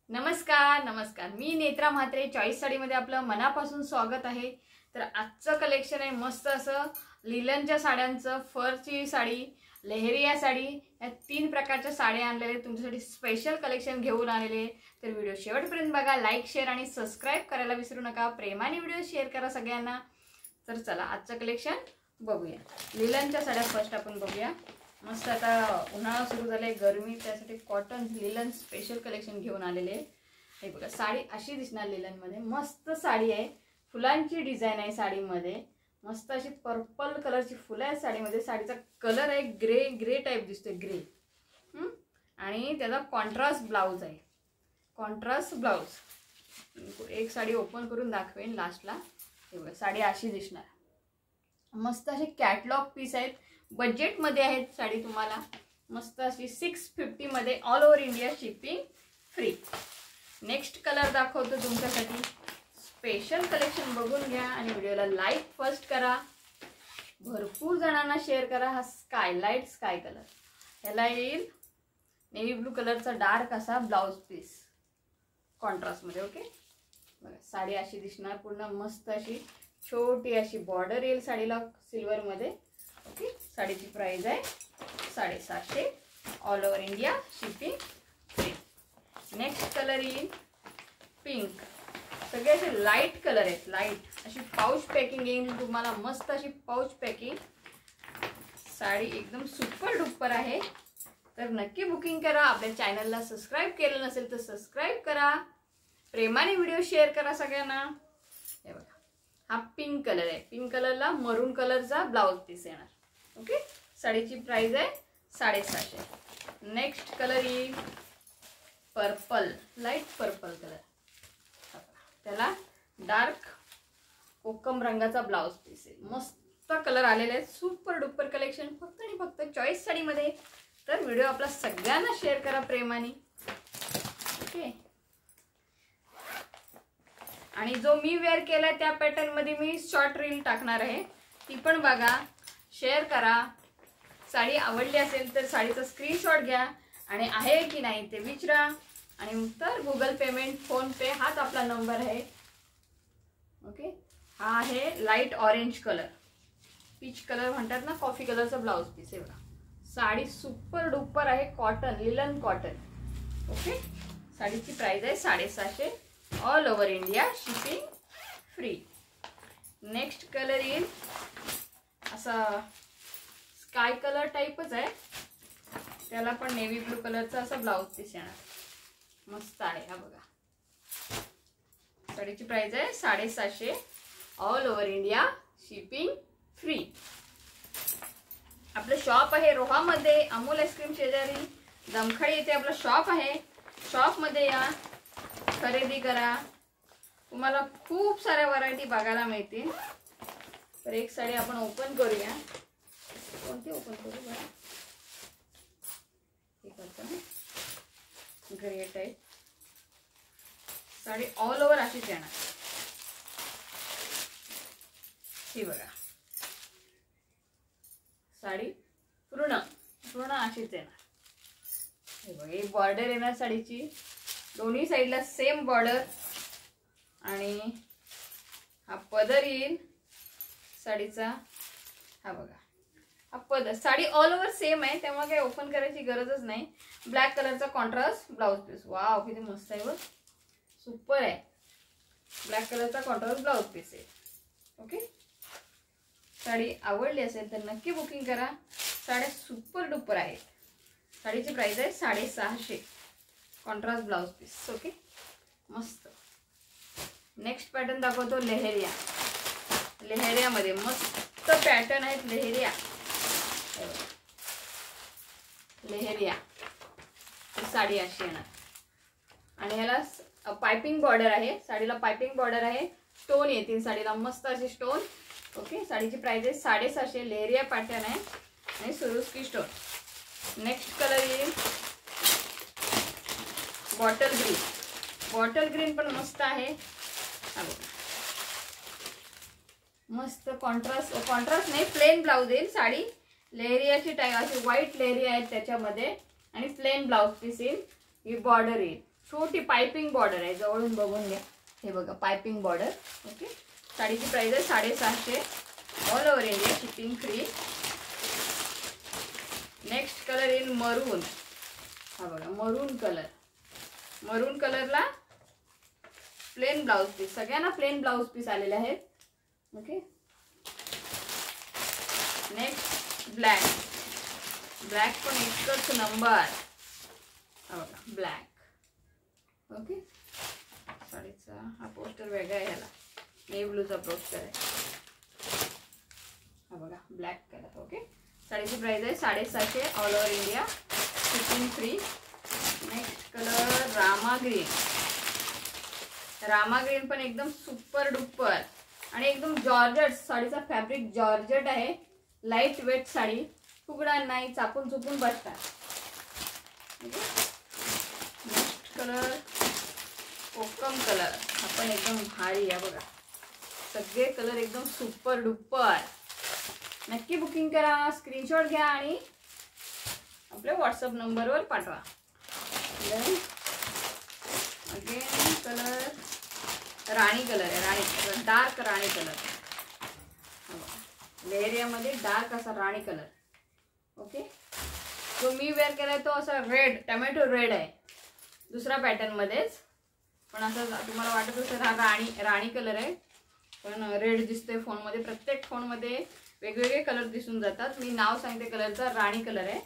नमस्कार मी नेत्रा म्हात्रे चॉईस साडीमध्ये आपलं मनापासून स्वागत आहे। तर आजचं कलेक्शन आहे मस्त असं लिलनच्या साड्यांचं, फरची साडी, लेहरिया साडी या तीन प्रकारच्या साड्या आणलेले तुमच्यासाठी स्पेशल कलेक्शन घेऊन आलेले। तर व्हिडिओ शेवटपर्यंत बघा, लाईक शेअर आणि सबस्क्राइब करायला विसरू नका। प्रेमाने व्हिडिओ शेअर करा सगळ्यांना। तर चला आजचं कलेक्शन बघूया। लिलनच्या साड्या फर्स्ट आपण बघूया। मस्त आता उन्हाळा सुरू झाले, गरमी, त्यासाठी कॉटन लिलन स्पेशल कलेक्शन घेऊन आलेले। हे बघा साडी अशी दिसणार लिलन मध्ये, मस्त साडी आहे, फुलांची डिझाइन आहे साडीमध्ये, मस्त अशी पर्पल कलरची फुलं आहे साडीमध्ये। साडीचा कलर आहे ग्रे टाइप दिसतोय, ग्रे आणि त्याचा कॉन्ट्रास्ट ब्लाउज आहे, कॉन्ट्रास्ट ब्लाउज। एक साडी ओपन करून दाखवेन लास्टला। हे बघा साडी अशी दिसणार, मस्त अशी कॅटलॉग पीस आहेत, बजेट मध्ये आहेत साडी तुम्हाला मस्त अशी 650 मध्ये, all over India shipping free. Next colour दाखवतो तुमच्यासाठी, स्पेशल कलेक्शन बघून घ्या आणि व्हिडिओला लाईक फर्स्ट करा, भरपूर जणांना शेअर करा। हा स्कायलाइट स्काय कलर, ह्याला येईल नेव्ही ब्लू कलरचा डार्क असा ब्लाउज पीस कॉन्ट्रास्ट मध्ये। ओके बघा साडी अशी दिसणार, पूर्ण मस्त अशी छोटी अशी बॉर्डर येईल साडीला सिल्वर मध्ये। ओके साडीची प्राइस आहे 750, all over India shipping free. Next colour येईल पिंक, सगळे असे लाईट कलर आहेत, लाईट अशी पाउच पॅकिंग येईल तुम्हाला, मस्त अशी पाउच पॅकिंग साडी, एकदम सुपर डुपर आहे। तर नक्की बुकिंग करा। आपल्या चॅनलला सबस्क्राइब केलं नसेल तर सबस्क्राइब करा, प्रेमाने व्हिडिओ शेअर करा सगळ्यांना। हे बघा हा पिंक कलर आहे, पिंक कलरला मरून कलरचा ब्लाउज पीस येणार। ओके साडीची प्राइस आहे 750। नेक्स्ट कलर येईल पर्पल, लाईट पर्पल कलर, त्याला डार्क कोकम रंगाचा ब्लाउज पीस आहे, मस्त कलर आलेले आहेत, सुपर डुपर कलेक्शन फक्त आणि फक्त चॉईस साडीमध्ये। तर व्हिडिओ आपला सगळ्यांना शेअर करा प्रेमाने। ओके आणि जो मी वेअर केलाय त्या पॅटर्न मध्ये मी शॉर्ट रील टाकणार आहे, ती पण बघा, शेअर करा। साडी आवडली असेल तर साडीचा स्क्रीनशॉट घ्या आणि आहे की नाही ते विचारा, आणि तर गुगल पेमेंट, फोन पे हाच आपला नंबर आहे। ओके हा आहे light orange colour, peach colour म्हणतात ना, कॉफी कलरचा ब्लाउज पीस आहे बघा। साडी सुपर डुपर आहे, कॉटन, लिलन कॉटन। ओके साडीची प्राइस आहे 750, all over India shipping free. Next colour येईल असा स्काय कलर टाइपच आहे, त्याला पण नेव्ही ब्लू कलरचा असा ब्लाउज पीस येणार, मस्त आहे हा बघा। साडीची प्राइस आहे 750, all over India shipping free. आपलं शॉप आहे रोहामध्ये, अमूल आईस्क्रीम शेजारी दमखडी येथे आपलं शॉप आहे। शॉप मध्ये या, खरेदी करा, तुम्हाला खूप साऱ्या व्हरायटी बघायला मिळतील। तर एक साडी आपण ओपन करूया, कोणती ओपन करू बघा, हे करतो ना, grey type sari, all over अशीच येणार। ही बघा साडी पूर्ण अशीच येणार। हे बघा एक बॉर्डर येणार साडीची, दोन्ही साईडला सेम बॉर्डर, आणि हा पदर येईल साडीचा। हा बघा हा पदर, साडी ऑल ओव्हर सेम आहे त्यामुळे काही ओपन करायची गरजच नाही। ब्लॅक कलरचा कॉन्ट्रास्ट ब्लाउज पीस, वाव किती मस्त आहे बघ, सुपर आहे, ब्लॅक कलरचा कॉन्ट्रास्ट ब्लाउज पीस आहे। ओके साडी आवडली असेल तर नक्की बुकिंग करा, साड्या सुपर डुपर आहेत। साडीची प्राइस आहे 650, कॉन्ट्रास्ट ब्लाउज पीस। ओके मस्त। नेक्स्ट पॅटर्न दाखवतो लेहरिया, लेहरिया मध्ये मस्त पॅटर्न आहेत लेहरिया। लेहरिया साडी अशी येणार आणि ह्याला पाइपिंग बॉर्डर आहे, साडीला पाइपिंग बॉर्डर आहे, स्टोन येतील साडीला, मस्त असे स्टोन। ओके साडीची प्राइस आहे 750, लेहरिया पॅटर्न आहे आणि सुरुस्की स्टोन। नेक्स्ट कलर येईल बॉटल ग्रीन, बॉटल ग्रीन पण मस्त आहे, मस्त कॉन्ट्रास्ट नाही, प्लेन ब्लाउज येईल साडी, लेहरियाची टाइप अशी व्हाईट लेहरिया आहेत त्याच्यामध्ये, आणि प्लेन ब्लाउज पीस येईल, ही बॉर्डर येईल। छोटी पाइपिंग बॉर्डर आहे, जवळून बघून घ्या. हे बघा पाइपिंग बॉर्डर. ओके, साडीची प्राइस आहे 750. All over India shipping free. Next colour in मरून. हा बघा मरून कलर. मरून कलरला प्लेन ब्लाउज पीस. सगळ्यांना प्लेन ब्लाउज पीस आलेले आहेत. Okay, next black. ब्लॅक पण एकच नंबर. हा बघा ब्लॅक. ओके, साडीचा हा पोस्टर वेगळा आहे, ह्याला नेव्ही ब्लूचा पोस्टर आहे. हा बघा ब्लॅक कलर. ओके, साडीची प्राइस आहे 750. All over India shipping free. Next colour Rama green. Rama green पण एकदम सुपर डुपर आणि एकदम जॉर्जेट. साडीचा फॅब्रिक जॉर्जेट आहे. लाईट वेट साडी, फुगणार नाही, चापून चुपून बसतात. नेक्स्ट कलर कोकम कलर. हा पण एकदम भारी आहे बघा. सगळे कलर एकदम सुपर डुपर. नक्की बुकिंग करा, स्क्रीनशॉट घ्या आणि आपल्या व्हॉट्सअप नंबरवर पाठवा. अगेन कलर राणी कलर आहे. राणी डार्क राणी कलर. लेहरियामध्ये डार्क असा राणी कलर. ओके, जो मी वेअर केलाय तो असा रेड, टमॅटो रेड आहे. दुसरा पॅटर्न मध्येच, पण असं तुम्हाला वाटत असेल हा राणी कलर आहे, पण रेड दिसतोय फोनमध्ये. प्रत्येक फोनमध्ये वेगवेगळे कलर दिसून जातात. मी नाव सांगते कलरचा, राणी कलर आहे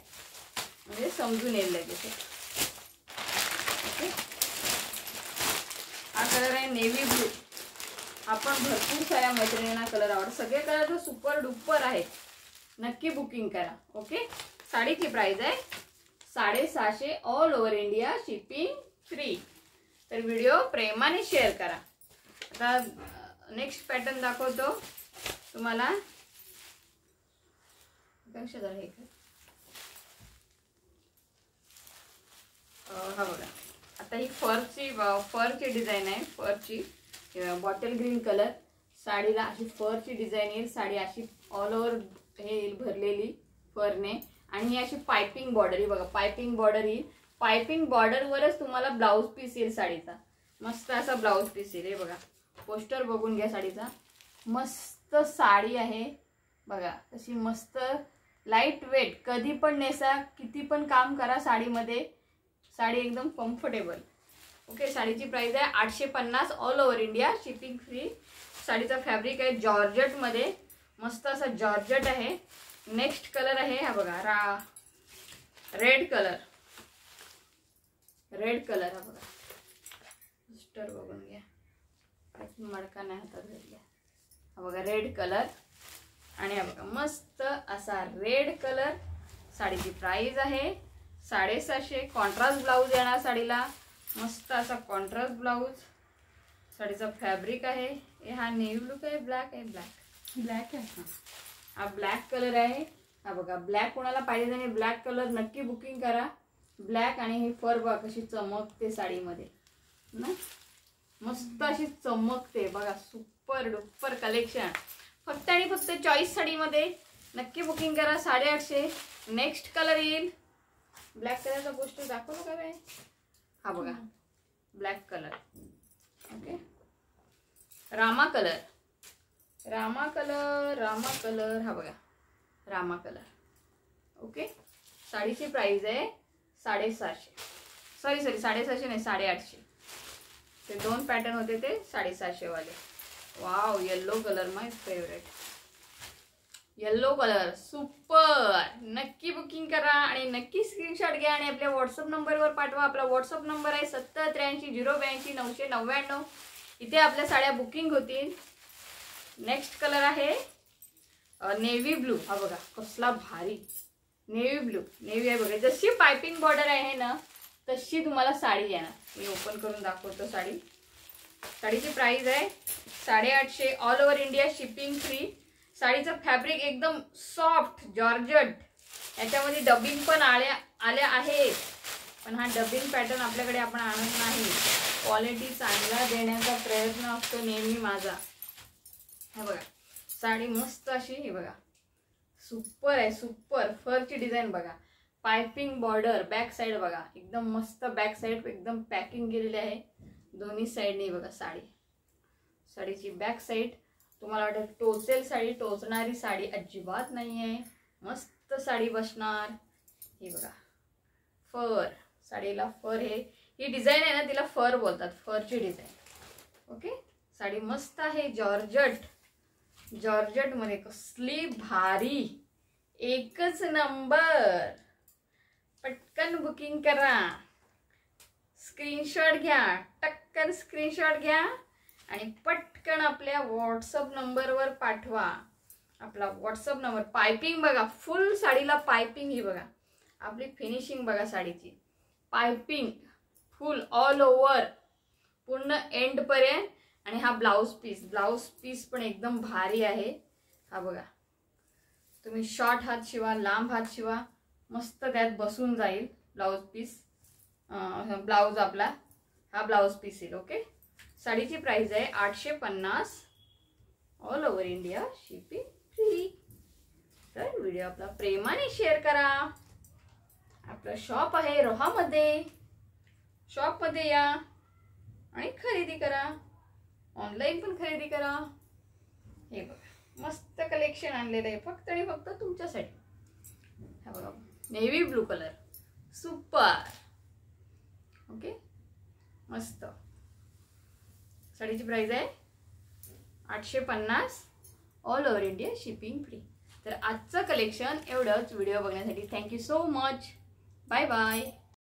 म्हणजे समजून येईल तिथे. ओके, हा कलर आहे नेव्ही ब्लू. आपण भरपूर साऱ्या मैत्रिणींना कलर आवडतात. सगळे कलर तर सुपर डुपर आहेत. नक्की बुकिंग करा. ओके, साडीची प्राइस आहे 650. All over India shipping free. तर व्हिडिओ प्रेमाने शेअर करा. आता नेक्स्ट पॅटर्न दाखवतो तुम्हाला. हा बघा, आता ही फरची डिझाईन आहे. फरची बॉटल ग्रीन कलर. साडीला अशी फरची डिझाईन येईल. साडी अशी ऑल ओव्हर हे येईल भरलेली फरने. आणि ही अशी पाइपिंग बॉर्डर ही बघा. पाइपिंग बॉर्डर येईल. पाइपिंग बॉर्डरवरच तुम्हाला ब्लाउज पीस येईल साडीचा. मस्त असा ब्लाउज पीस येईल. हे बघा पोस्टर बघून घ्या साडीचा. मस्त साडी आहे बघा, कशी मस्त लाईट वेट. कधी पण नेसा, किती पण काम करा साडीमध्ये. साडी एकदम कम्फर्टेबल. ओके, साडीची प्राइस आहे 850. All over India shipping free. साडीचा फॅब्रिक आहे जॉर्जेट मध्ये. मस्त असा जॉर्जेट आहे. नेक्स्ट कलर आहे हा बघा रेड कलर. रेड कलर हा बघा. पोस्टर बघून घ्या, मडका नाही हातात घेतला. हा बघा रेड कलर. आणि हा बघा मस्त असा रेड कलर. साडीची प्राइस आहे 750. कॉन्ट्रास्ट ब्लाउज येणार साडीला. मस्त असा कॉन्ट्रास्ट ब्लाउज. साडीचा फॅब्रिक आहे हा नेव्ही ब्लू आहे, ब्लॅक आहे. ब्लॅक आहे. हा ब्लॅक कलर आहे. हा बघा ब्लॅक कोणाला पाहिजे त्याने ब्लॅक कलर नक्की बुकिंग करा. ब्लॅक आणि ही फर बघा कशी चमकते साडीमध्ये ना. मस्त अशी चमकते बघा. Super duper collection. फक्त आणि फक्त चॉईस साडीमध्ये. नक्की बुकिंग करा. 850. नेक्स्ट कलर येईल ब्लॅक कलरचा पोस्टर दाखवलं का रे. हा बघा black colour. Okay, Rama colour. Rama colour. Rama colour हा बघा रामा कलर. ओके, साडीची प्राइस आहे 750. सॉरी 750 नाही 850. ते दोन पॅटर्न होते ते 750 वाले. वाव, येल्लो कलर माय फेवरेट. Yellow colour super. नक्की बुकिंग करा आणि नक्की स्क्रीनशॉट घ्या आणि आपल्या व्हॉट्सअप नंबरवर पाठवा. आपला व्हॉट्सअप नंबर आहे 7083082999. इथे आपल्या साड्या बुकिंग होतील. नेक्स्ट कलर आहे नेव्ही ब्लू. हा बघा कसला भारी नेव्ही ब्लू. नेव्ही आहे बघा. जशी पाइपिंग बॉर्डर आहे ना तशी तुम्हाला साडी येणार. मी ओपन करून दाखवतो साडी. साडीची प्राइस आहे 850. All over India shipping free. साडीचं फॅब्रिक एकदम सॉफ्ट जॉर्जेट. याच्यामध्ये डबिंग पण आल्या आहेत, पण हा डबिंग पॅटर्न आपल्याकडे आपण आणत नाही. क्वालिटी चांगला देण्याचा प्रयत्न असतो नेहमी माझा. हे बघा साडी मस्त अशी. हे बघा सुपर आहे. सुपर फरची डिझाईन बघा. पायपिंग बॉर्डर, बॅक साईड बघा एकदम मस्त, बॅक साईड एकदम पॅकिंग केलेली आहे दोन्ही साईडनी बघा. साडीची बॅक साईड तुम्हाला वाटेल टोचेल साडी, टोचणारी साडी अजिबात नाही आहे. मस्त साडी बसणार. ही बघा फर, साडीला फर, ही डिझाईन आहे ना तिला फर बोलतात, फरची डिझाईन. ओके, साडी मस्त आहे. जॉर्जेट मध्ये कसली भारी, एकच नंबर. पटकन बुकिंग करा, स्क्रीनशॉट घ्या, टक्कन स्क्रीनशॉट घ्या आणि पटकन आपल्या व्हॉट्सअप नंबरवर पाठवा. आपला व्हॉट्सअप नंबर. पायपिंग बघा, फुल साडीला पायपिंग. ही बघा आपली फिनिशिंग बघा साडीची, पायपिंग फुल ऑल ओव्हर पूर्ण एंड पर्यंत. आणि हा ब्लाउज पीस पण एकदम भारी आहे. हा बघा, तुम्ही शॉर्ट हात शिवा, लांब हात शिवा, मस्त त्यात बसून जाईल ब्लाउज पीस. ब्लाउज आपला हा ब्लाउज पीस येईल. ओके, साडीची प्राइस आहे 850, all over India shipping free. तर व्हिडिओ आपला प्रेमाने शेअर करा. आपलं शॉप आहे रोहामध्ये, शॉपमध्ये या आणि खरेदी करा. ऑनलाईन पण खरेदी करा. हे बघा मस्त कलेक्शन आणलेलं आहे फक्त आणि फक्त तुमच्यासाठी. हा बघा navy blue colour, super. Okay, मस्त. साडीची प्राइस आहे 850, all over India shipping free. तर आजचं कलेक्शन एवढंच. व्हिडिओ बघण्यासाठी thank you so much. Bye bye.